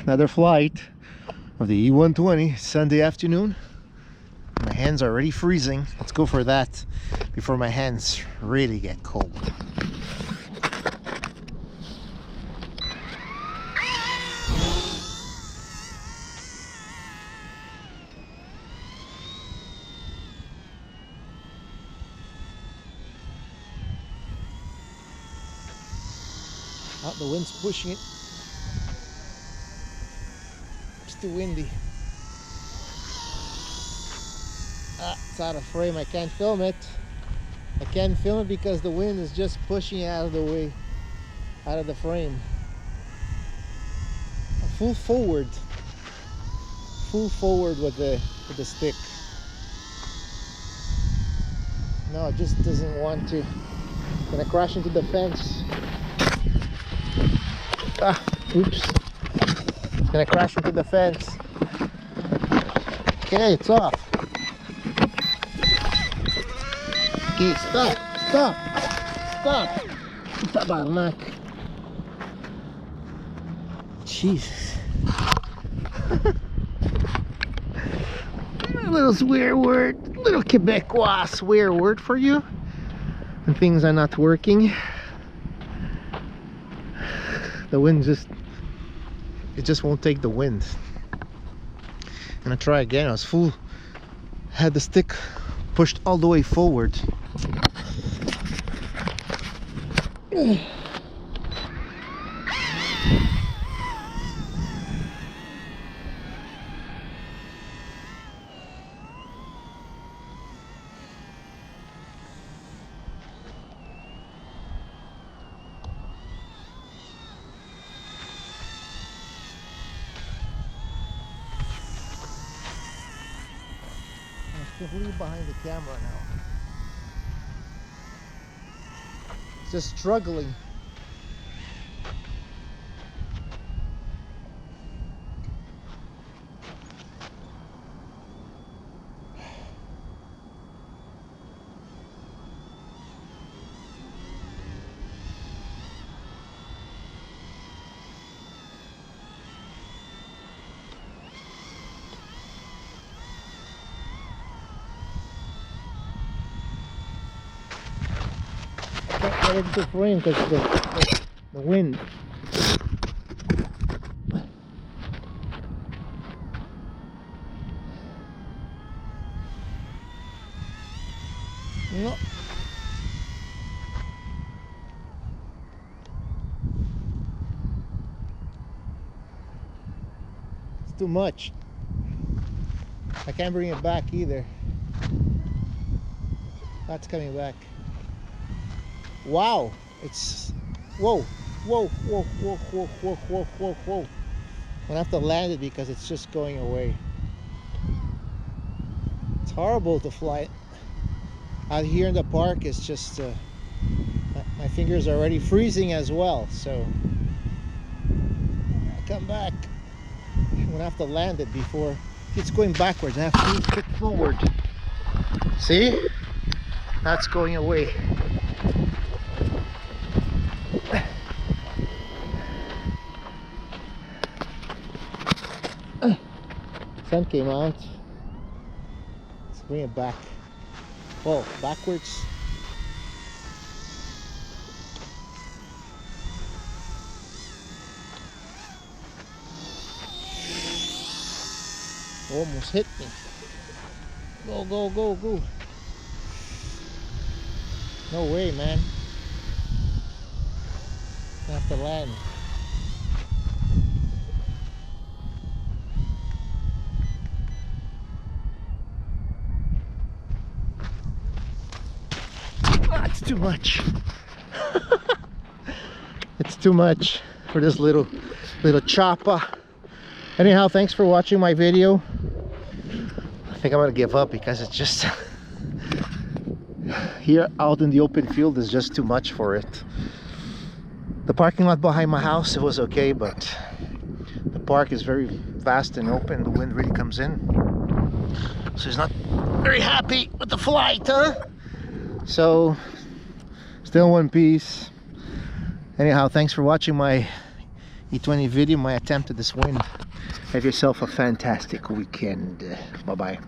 Another flight of the E120 Sunday afternoon. My hands are already freezing. Let's go for that before my hands really get cold. Oh, the wind's pushing it. It's too windy. It's out of frame. I can't film it. I can't film it because the wind is just pushing it out of the way, out of the frame. Full forward with the stick. No, it just doesn't want to. It's gonna crash into the fence. Oops. It's gonna crash into the fence. Okay, it's off. Okay, stop. Tabarnak. Jesus. A little swear word, little Quebecois swear word for you. When things are not working. The wind just won't take the wind. I'm gonna try again. I was full, had the stick pushed all the way forward. Completely behind the camera now. Just struggling. Can't get into frame because the wind. No. It's too much. I can't bring it back either. That's coming back. Wow, it's whoa. I'm gonna have to land it because it's just going away. It's horrible to fly out here in the park. It's just my fingers are already freezing as well, so I come back. I'm gonna have to land it before it's going backwards. I have to kick forward. See, that's going away. Sun came out. Let's bring it back. Whoa, backwards. Almost hit me. Go. No way, man. I have to land. It's too much. It's too much for this little chopper. Anyhow, thanks for watching my video. I think I'm gonna give up because it's just here out in the open field is just too much for it. The parking lot behind my house, it was okay, but the park is very vast and open. The wind really comes in, so he's not very happy with the flight, huh? So still in one piece. Anyhow, thanks for watching my E20 video, my attempt at this win. Have yourself a fantastic weekend. Bye bye.